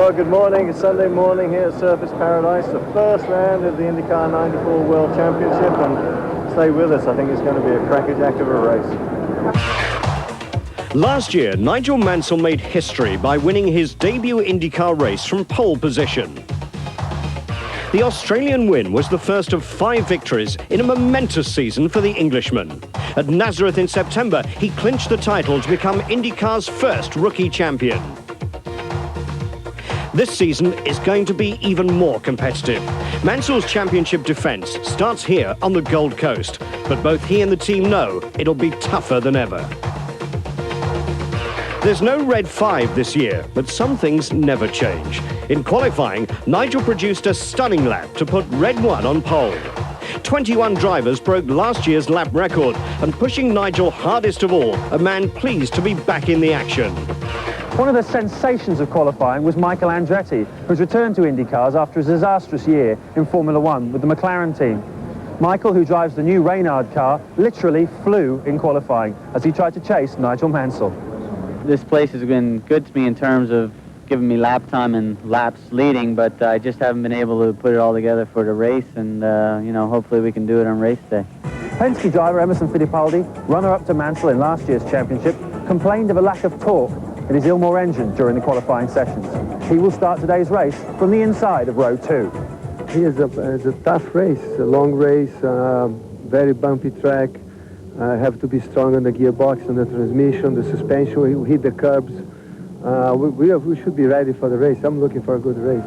Well, good morning. It's Sunday morning here at Surface Paradise, the first round of the IndyCar 94 World Championship, and stay with us. I think it's going to be a crackerjack of a race. Last year, Nigel Mansell made history by winning his debut IndyCar race from pole position. The Australian win was the first of 5 victories in a momentous season for the Englishman. At Nazareth in September, he clinched the title to become IndyCar's first rookie champion. This season is going to be even more competitive. Mansell's championship defence starts here on the Gold Coast, but both he and the team know it'll be tougher than ever. There's no Red 5 this year, but some things never change. In qualifying, Nigel produced a stunning lap to put Red 1 on pole. 21 drivers broke last year's lap record, and pushing Nigel hardest of all, a man pleased to be back in the action. One of the sensations of qualifying was Michael Andretti, who's returned to IndyCars after a disastrous year in Formula One with the McLaren team. Michael, who drives the new Reynard car, literally flew in qualifying as he tried to chase Nigel Mansell. This place has been good to me in terms of giving me lap time and laps leading, but I just haven't been able to put it all together for the race, and hopefully we can do it on race day. Penske driver Emerson Fittipaldi, runner-up to Mansell in last year's championship, complained of a lack of torque in his Ilmore engine during the qualifying sessions. He will start today's race from the inside of row 2. It's a tough race, a long race, very bumpy track. Have to be strong on the gearbox, on the transmission, the suspension. We hit the curbs. We should be ready for the race. I'm looking for a good race.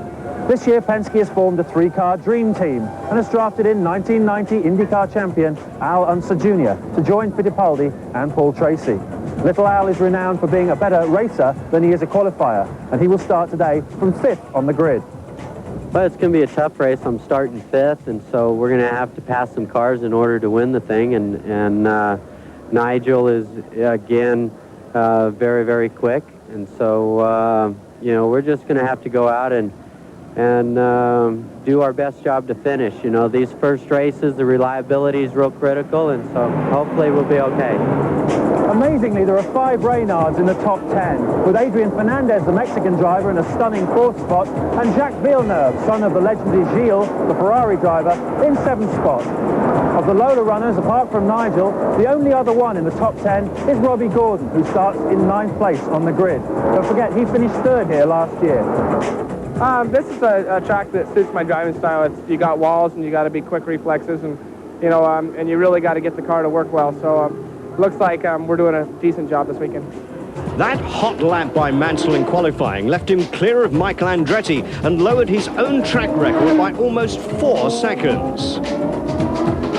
This year, Penske has formed a 3-car dream team and has drafted in 1990 IndyCar champion Al Unser Jr. to join Fittipaldi and Paul Tracy. Little Al is renowned for being a better racer than he is a qualifier, and he will start today from 5th on the grid. Well, it's going to be a tough race. I'm starting 5th, and so we're going to have to pass some cars in order to win the thing. And Nigel is, again, very, very quick. And so, we're just going to have to go out and do our best job to finish. These first races, the reliability is real critical, and so hopefully we'll be okay. Amazingly, there are 5 Reynards in the top 10, with Adrian Fernandez, the Mexican driver, in a stunning 4th spot, and Jacques Villeneuve, son of the legendary Gilles, the Ferrari driver, in 7th spot. Of the Lola runners, apart from Nigel, the only other one in the top 10 is Robbie Gordon, who starts in 9th place on the grid. Don't forget, he finished 3rd here last year. This is a track that suits my driving style. You got walls, and you got to be quick reflexes, and and you really got to get the car to work well. So looks like we're doing a decent job this weekend. That hot lap by Mansell in qualifying left him clear of Michael Andretti and lowered his own track record by almost 4 seconds.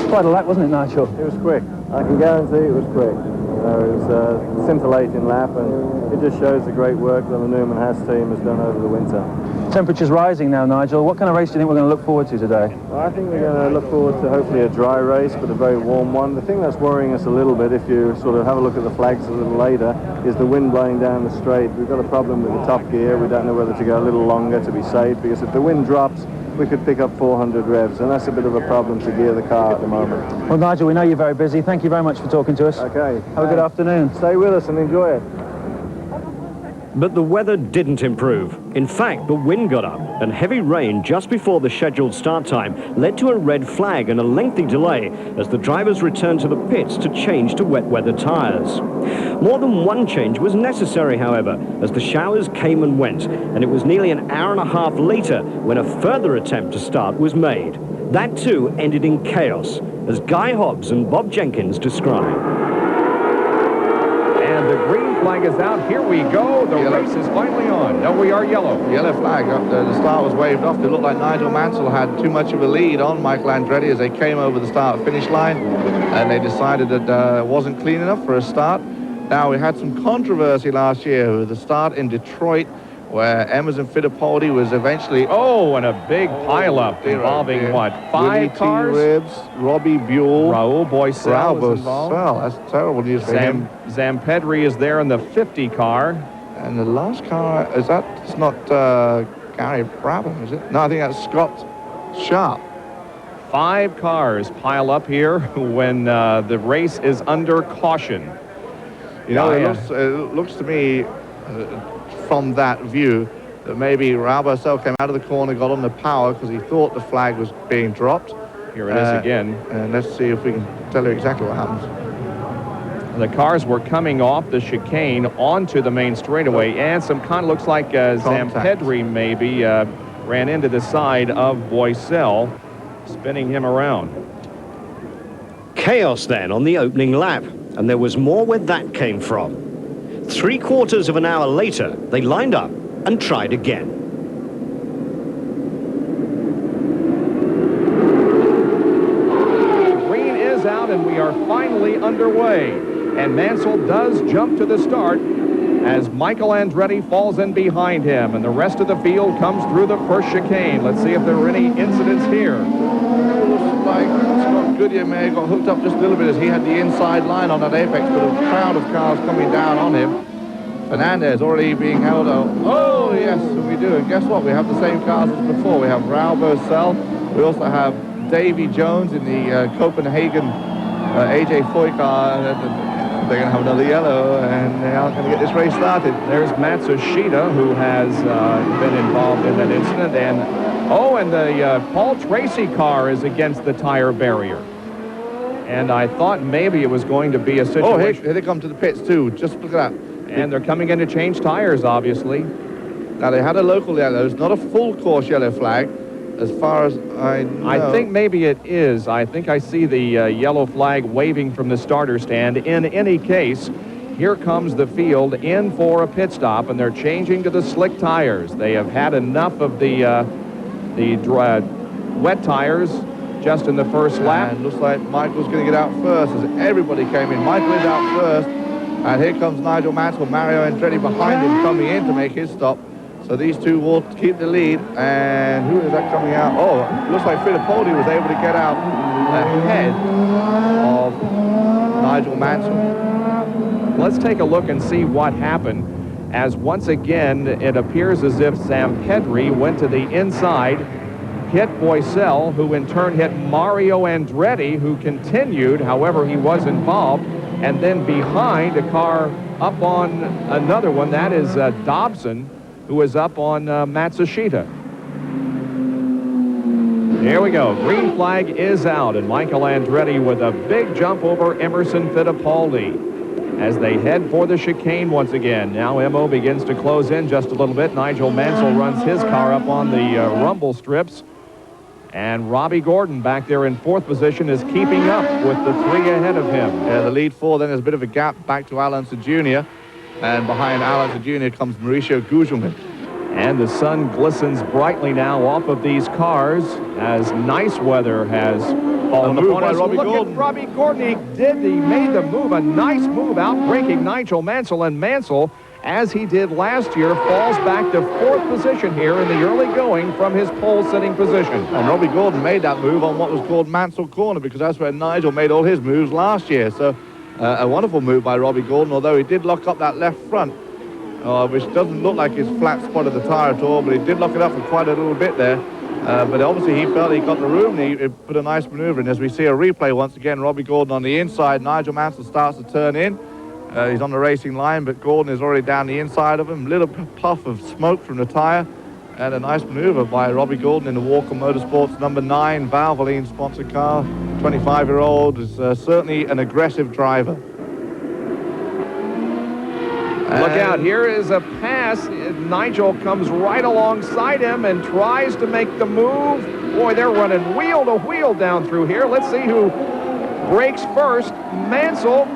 Quite a lap, wasn't it, Nigel? It was quick. I can guarantee it was quick. It was a scintillating lap, and it just shows the great work that the Newman Haas team has done over the winter. Temperature's rising now, Nigel. What kind of race do you think we're going to look forward to today? Well, I think we're going to look forward to hopefully a dry race, but a very warm one. The thing that's worrying us a little bit, if you sort of have a look at the flags a little later, is the wind blowing down the straight. We've got a problem with the top gear. We don't know whether to go a little longer to be safe, because if the wind drops, we could pick up 400 revs, and that's a bit of a problem to gear the car at the moment. Well, Nigel, we know you're very busy. Thank you very much for talking to us. Okay. Have a good afternoon. Stay with us and enjoy it. But the weather didn't improve. In fact, the wind got up, and heavy rain just before the scheduled start time led to a red flag and a lengthy delay as the drivers returned to the pits to change to wet weather tyres. More than one change was necessary, however, as the showers came and went, and it was nearly an hour and a half later when a further attempt to start was made. That too ended in chaos, as Guy Hobbs and Bob Jenkins describe. And the green flag is out. Here we go. The race is finally on. No, we are yellow. Yellow flag. The start was waved off. It looked like Nigel Mansell had too much of a lead on Michael Andretti as they came over the start-finish line, and they decided that it wasn't clean enough for a start. Now, we had some controversy last year with the start in Detroit, where Emerson Fittipaldi was eventually... Oh, and a big pileup involving, what, 5 cars? Ribs, Robbie Buell. Raul Boisel was involved. Well, that's terrible news for him. Zampedri is there in the 50 car. And the last car, it's not Gary Brabham, is it? No, I think that's Scott Sharp. 5 cars pile up here when the race is under caution. It looks to me... from that view, that maybe Raul Boesel came out of the corner, got on the power because he thought the flag was being dropped. Here it is again. And let's see if we can tell you exactly what happens. The cars were coming off the chicane onto the main straightaway, and some kind of looks like Zampedri maybe ran into the side of Boesel, spinning him around. Chaos then on the opening lap, and there was more where that came from. 3/4 of an hour later, they lined up and tried again. Green is out, and we are finally underway. And Mansell does jump to the start as Michael Andretti falls in behind him, and the rest of the field comes through the first chicane. Let's see if there were any incidents here. Looks like Scott Goodyear may have got hooked up just a little bit as he had the inside line on that apex, but a crowd of cars coming down on him. Fernandez already being held out. Oh, yes, we do. And guess what? We have the same cars as before. We have Raul Boesel. We also have Davy Jones in the Copenhagen AJ Foy car. They're going to have another yellow, and they aren't going to get this race started. There's Matsushita, who has been involved in that incident. And the Paul Tracy car is against the tire barrier. And I thought maybe it was going to be a situation. Oh, here they come to the pits, too. Just look at that. And they're coming in to change tires, obviously. Now, they had a local yellow. It's not a full course yellow flag, as far as I know. I think maybe it is. I think I see the yellow flag waving from the starter stand. In any case, here comes the field in for a pit stop, and they're changing to the slick tires. They have had enough of the wet tires just in the first lap. And looks like Michael's going to get out first as everybody came in. Michael is out first, and here comes Nigel Mansell, Mario Andretti behind him coming in to make his stop. So these two will keep the lead. And who is that coming out? Oh, looks like Fittipaldi was able to get out ahead of Nigel Mansell. Let's take a look and see what happened, as once again it appears as if Zampedri went to the inside, hit Boesel, who in turn hit Mario Andretti, who continued, however he was involved, and then behind a car up on another one, that is Dobson, who is up on Matsushita. Here we go. Green flag is out, and Michael Andretti with a big jump over Emerson Fittipaldi as they head for the chicane once again. Now Mo begins to close in just a little bit. Nigel Mansell runs his car up on the rumble strips, and Robbie Gordon back there in fourth position is keeping up with the three ahead of him. Yeah, the lead four, then there's a bit of a gap back to Alonso Jr., and behind Alonso Jr. comes Mauricio Gugelmin. And the sun glistens brightly now off of these cars as nice weather has fallen upon us. Look at Robbie Gordon. He made the move, a nice move, outbreaking Nigel Mansell. And Mansell, as he did last year, falls back to fourth position here in the early going from his pole-sitting position. And Robbie Gordon made that move on what was called Mansell Corner, because that's where Nigel made all his moves last year. So a wonderful move by Robbie Gordon, although he did lock up that left front, which doesn't look like his flat spot of the tire at all, but he did lock it up for quite a little bit there. But obviously he felt he got the room, and he put a nice maneuver in. As we see a replay once again, Robbie Gordon on the inside. Nigel Mansell starts to turn in. He's on the racing line, but Gordon is already down the inside of him. Little puff of smoke from the tire, and a nice maneuver by Robbie Gordon in the Walker Motorsports number 9 Valvoline sponsored car. 25-year-old is certainly an aggressive driver. Look out, here is a pass. Nigel comes right alongside him and tries to make the move. Boy, they're running wheel to wheel down through here. Let's see who breaks first. Mansell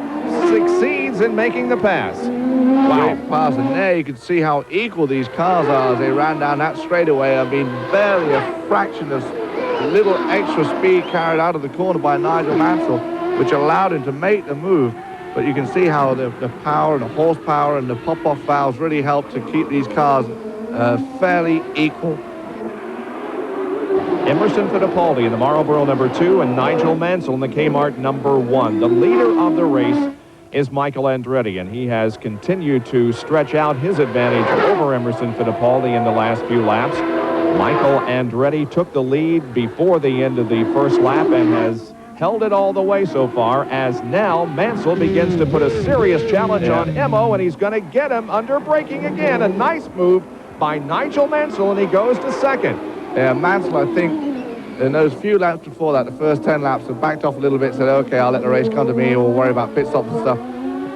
succeeds in making the pass. Wow. Great pass, and there you can see how equal these cars are as they ran down that straightaway. I mean, barely a fraction of little extra speed carried out of the corner by Nigel Mansell, which allowed him to make the move. But you can see how the power and the horsepower and the pop-off valves really help to keep these cars fairly equal. Emerson Fittipaldi in the Marlboro number 2 and Nigel Mansell in the Kmart number 1. The leader of the race is Michael Andretti, and he has continued to stretch out his advantage over Emerson Fittipaldi in the last few laps. Michael Andretti took the lead before the end of the first lap and has held it all the way so far, as now Mansell begins to put a serious challenge on Mo, and he's going to get him under braking again. A nice move by Nigel Mansell, and he goes to second. Yeah, Mansell, I think, in those few laps before that, the first 10 laps, have backed off a little bit, said, okay, I'll let the race come to me, or worry about pit stops and stuff.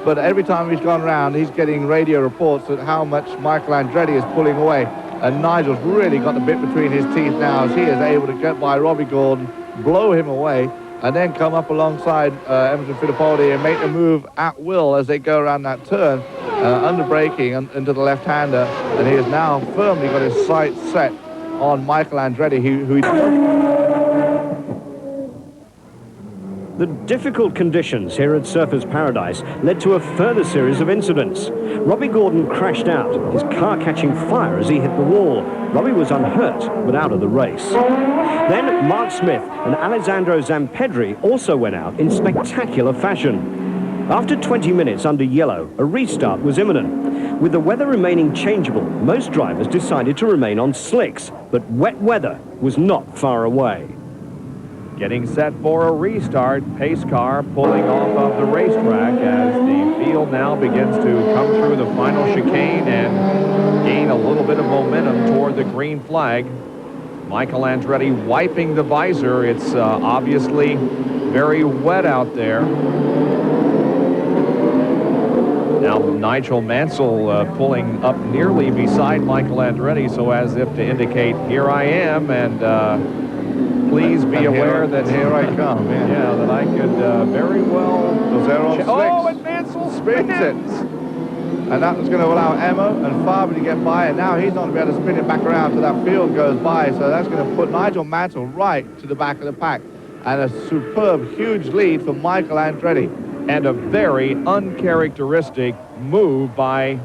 But every time he's gone round, he's getting radio reports at how much Michael Andretti is pulling away. And Nigel's really got the bit between his teeth now, as he is able to get by Robbie Gordon, blow him away, and then come up alongside Emerson Fittipaldi and make the move at will as they go around that turn, under braking into the left-hander. And he has now firmly got his sights set on Michael Andretti, who The difficult conditions here at Surfers Paradise led to a further series of incidents. Robbie Gordon crashed out, his car catching fire as he hit the wall. Robbie was unhurt, but out of the race. Then Mark Smith and Alessandro Zampedri also went out in spectacular fashion. After 20 minutes under yellow, a restart was imminent. With the weather remaining changeable, most drivers decided to remain on slicks, but wet weather was not far away. Getting set for a restart, pace car pulling off of the racetrack as the field now begins to come through the final chicane and gain a little bit of momentum toward the green flag. Michael Andretti wiping the visor. It's obviously very wet out there. Now Nigel Mansell pulling up nearly beside Michael Andretti, so as if to indicate, here I am, and please be aware that here I come. Yeah, that I could very well. Because they're on slicks. Oh, and Mansell spins it. And that was going to allow Emma and Faber to get by, and now he's not going to be able to spin it back around till that field goes by, so that's going to put Nigel Mansell right to the back of the pack. And a superb, huge lead for Michael Andretti. And a very uncharacteristic move by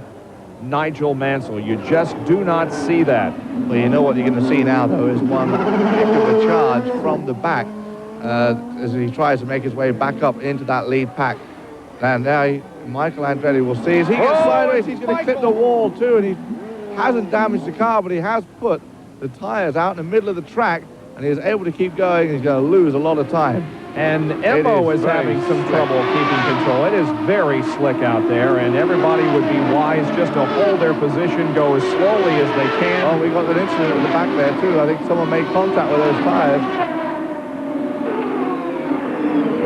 Nigel Mansell. You just do not see that. Well, you know what you're going to see now, though, is one kick of the charge from the back as he tries to make his way back up into that lead pack. And now Michael Andretti will see as he gets sideways, he's going to clip the wall too, and he hasn't damaged the car, but he has put the tires out in the middle of the track, and he is able to keep going. He's going to lose a lot of time. And Emmo is having some trouble keeping control. It is very slick out there, and everybody would be wise just to hold their position, go as slowly as they can. Oh, we got an incident at the back there too. I think someone made contact with those tires.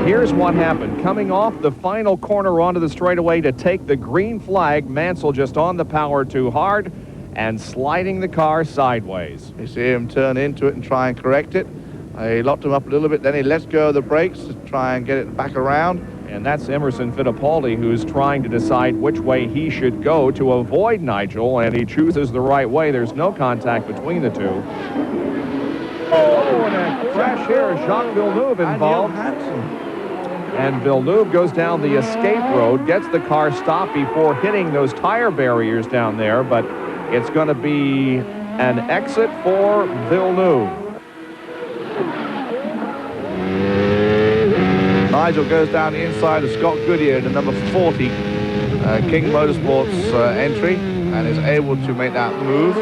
Here's what happened. Coming off the final corner onto the straightaway to take the green flag, Mansell just on the power too hard and sliding the car sideways. You see him turn into it and try and correct it. He locked him up a little bit, then he lets go of the brakes to try and get it back around. And that's Emerson Fittipaldi, who's trying to decide which way he should go to avoid Nigel, and he chooses the right way. There's no contact between the two. Oh, and a crash here. Jacques Villeneuve involved. And Villeneuve goes down the escape road, gets the car stopped before hitting those tire barriers down there, but it's going to be an exit for Villeneuve. Nigel goes down the inside of Scott Goodyear, the number 40 King Motorsports entry, and is able to make that move.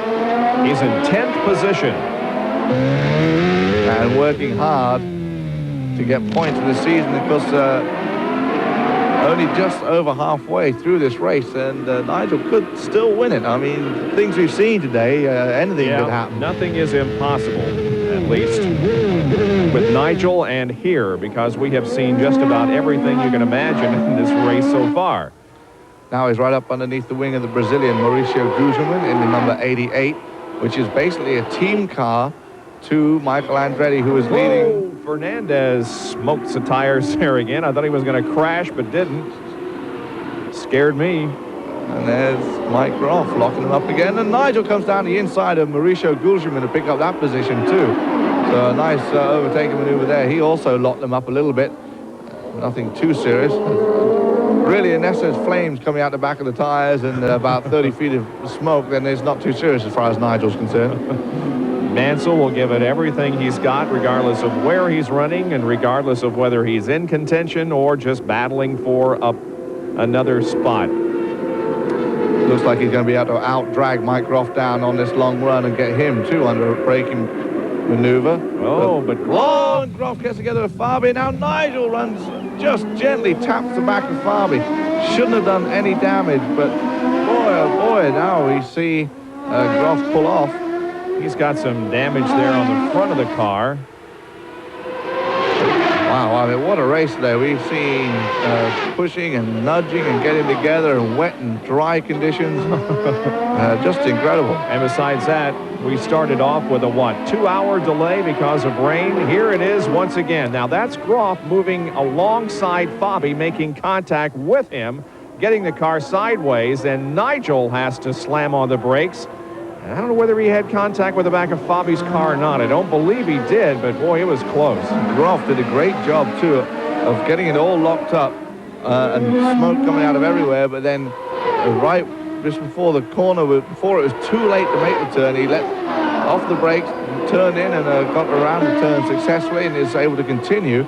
He's in 10th position. And working hard to get points for the season, because only just over halfway through this race, and Nigel could still win it. I mean, things we've seen today, anything could happen. Nothing is impossible, at least with Nigel and here, because we have seen just about everything you can imagine in this race so far. Now he's right up underneath the wing of the Brazilian Mauricio Guzman in the number 88, which is basically a team car to Michael Andretti, who is leading. Fernandez smoked the tires there again. I thought he was going to crash, but didn't. Scared me. And there's Mike Groff locking him up again. And Nigel comes down the inside of Mauricio Guzman to pick up that position too. So a nice overtaking maneuver there. He also locked them up a little bit. Nothing too serious. Really, unless there's flames coming out the back of the tires and about 30 feet of smoke, then it's not too serious as far as Nigel's concerned. Mansell will give it everything he's got, regardless of where he's running and regardless of whether he's in contention or just battling for another spot. Looks like he's going to be able to out-drag Mike Groff down on this long run and get him, too, under a braking maneuver. But and Groff gets together with Fabi. Now Nigel runs, just gently taps the back of Fabi. Shouldn't have done any damage, but boy, oh boy, now we see Groff pull off. He's got some damage there on the front of the car. Wow, I mean, what a race today. We've seen pushing and nudging and getting together in wet and dry conditions. Just incredible. And besides that, we started off with a, 2-hour delay because of rain. Here it is once again. Now, that's Groff moving alongside Fabi, making contact with him, getting the car sideways, and Nigel has to slam on the brakes. I don't know whether he had contact with the back of Fabi's car or not. I don't believe he did, but boy, it was close. Groff did a great job, too, of getting it all locked up and smoke coming out of everywhere, but then right just before the corner, before it was too late to make the turn, he let off the brakes, turned in, and got around the turn successfully and is able to continue,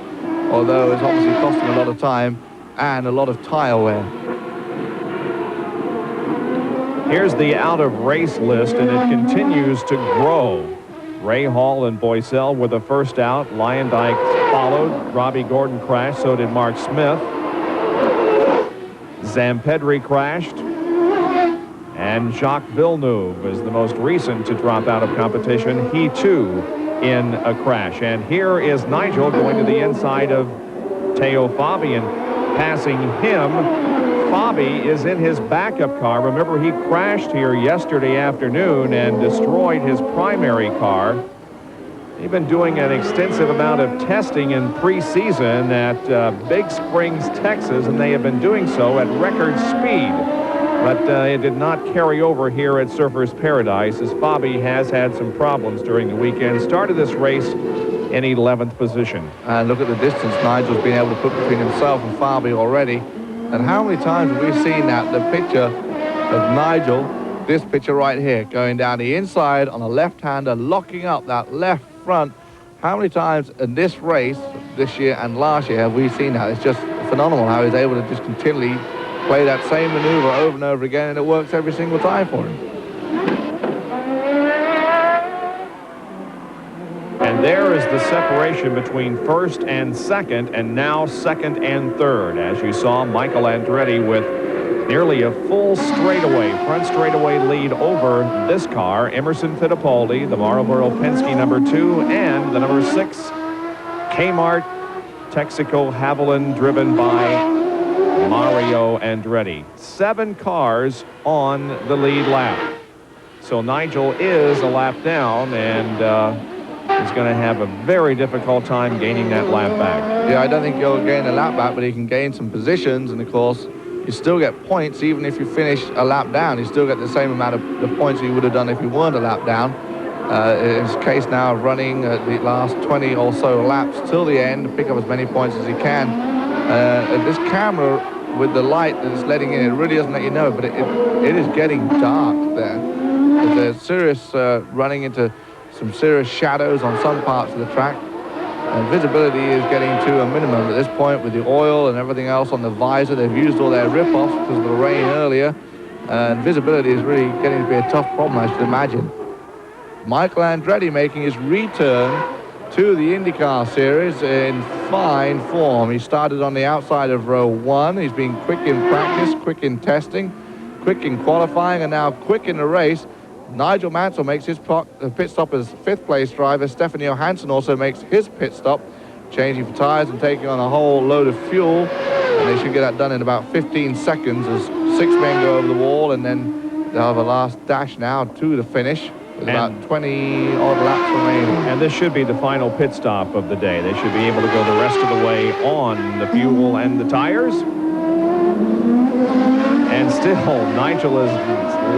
although it's obviously costing a lot of time and a lot of tire wear. Here's the out-of-race list, and it continues to grow. Ray Hall and Boycell were the first out. Lyondike followed. Robbie Gordon crashed, so did Mark Smith. Zampedri crashed. And Jacques Villeneuve is the most recent to drop out of competition. He, too, in a crash. And here is Nigel going to the inside of Teo Fabi and passing him. Fabi is in his backup car. Remember, he crashed here yesterday afternoon and destroyed his primary car. They've been doing an extensive amount of testing in preseason at Big Springs, Texas, and they have been doing so at record speed. But it did not carry over here at Surfers Paradise, as Fabi has had some problems during the weekend. Started this race in 11th position. And look at the distance Nigel's been able to put between himself and Fabi already. And how many times have we seen that? The picture of Nigel, this picture right here, going down the inside on a left-hander, locking up that left front. How many times in this race, this year and last year, have we seen that? It's just phenomenal how he's able to just continually play that same maneuver over and over again, and it works every single time for him. And there is the separation between first and second, and now second and third. As you saw, Michael Andretti with nearly a full straightaway, front straightaway lead over this car. Emerson Fittipaldi, the Marlboro Penske #2, and the #6 Kmart Texaco Haviland, driven by Mario Andretti. 7 cars on the lead lap. So Nigel is a lap down, and he's going to have a very difficult time gaining that lap back. Yeah, I don't think he'll gain a lap back, but he can gain some positions, and of course, you still get points even if you finish a lap down. You still get the same amount of the points you would have done if you weren't a lap down. In his case now, running the last 20 or so laps till the end, pick up as many points as he can. This camera with the light that's letting in, it really doesn't let you know, but it is getting dark there. There's serious running into some serious shadows on some parts of the track, and visibility is getting to a minimum at this point with the oil and everything else on the visor. They've used all their rip-offs because of the rain earlier, and visibility is really getting to be a tough problem, I should imagine. Michael Andretti making his return to the IndyCar Series in fine form. He started on the outside of row 1. He's been quick in practice, quick in testing, quick in qualifying, and now quick in the race. Nigel Mansell makes his pit stop as 5th place driver. Stefan Johansson also makes his pit stop, changing for tires and taking on a whole load of fuel. And they should get that done in about 15 seconds as 6 men go over the wall, and then they'll have a last dash now to the finish with about 20 odd laps remaining. And this should be the final pit stop of the day. They should be able to go the rest of the way on the fuel and the tires. And still, Nigel is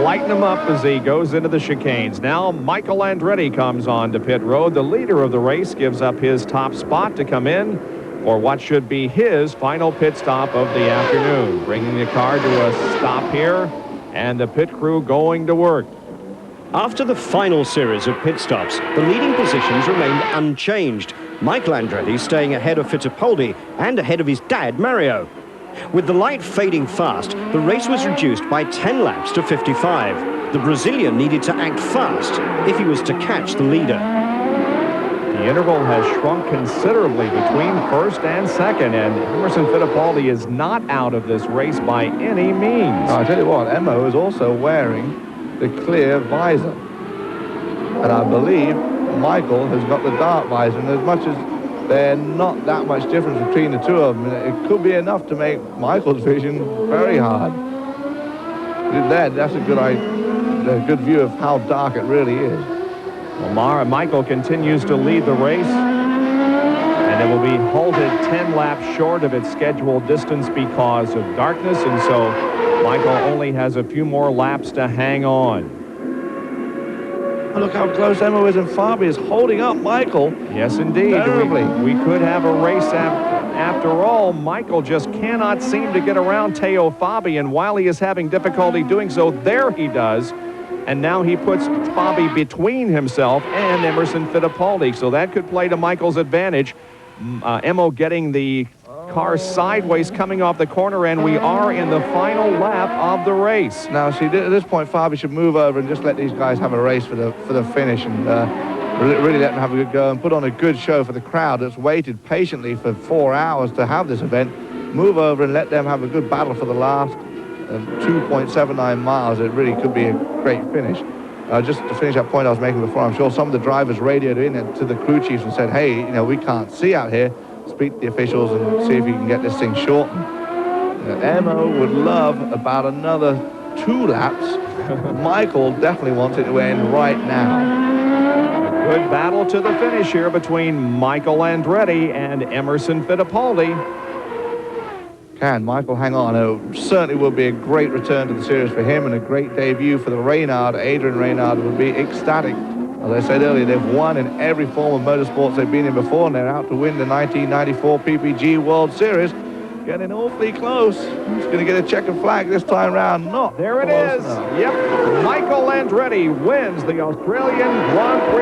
lighting him up as he goes into the chicanes. Now, Michael Andretti comes on to pit road. The leader of the race gives up his top spot to come in for what should be his final pit stop of the afternoon, bringing the car to a stop here, and the pit crew going to work. After the final series of pit stops, the leading positions remained unchanged. Michael Andretti staying ahead of Fittipaldi and ahead of his dad, Mario. With the light fading fast, the race was reduced by 10 laps to 55. The Brazilian needed to act fast if he was to catch the leader. The interval has shrunk considerably between first and second, and Emerson Fittipaldi is not out of this race by any means. I tell you what, Emmo is also wearing the clear visor. And I believe Michael has got the dark visor, and as much as they're not that much difference between the two of them, it could be enough to make Michael's vision very hard. That's a good view of how dark it really is. Well, Michael continues to lead the race, and it will be halted 10 laps short of its scheduled distance because of darkness, and so Michael only has a few more laps to hang on. Oh, look how close Emma is, and Fabi is holding up Michael. Yes, indeed. Terribly. We could have a race after all. Michael just cannot seem to get around Teo Fabi, and while he is having difficulty doing so, there he does. And now he puts Fabi between himself and Emerson Fittipaldi, so that could play to Michael's advantage. Emo getting the car sideways coming off the corner, and we are in the final lap of the race. Now, see, at this point, Fabi should move over and just let these guys have a race for the finish, and really let them have a good go and put on a good show for the crowd that's waited patiently for 4 hours to have this event. Move over and let them have a good battle for the last 2.79 miles. It really could be a great finish. Just to finish that point I was making before, I'm sure some of the drivers radioed in to the crew chiefs and said, hey, we can't see out here. Speak to the officials and see if you can get this thing shortened. Emo would love about another 2 laps. Michael definitely wants it to end right now. A good battle to the finish here between Michael Andretti and Emerson Fittipaldi. Can Michael hang on? It certainly would be a great return to the series for him and a great debut for the Reynard. Adrian Reynard would be ecstatic. As I said earlier, they've won in every form of motorsports they've been in before, and they're out to win the 1994 PPG World Series. Getting awfully close. He's going to get a checkered flag this time round. Not there it close is. enough. Yep. Michael Andretti wins the Australian Grand Prix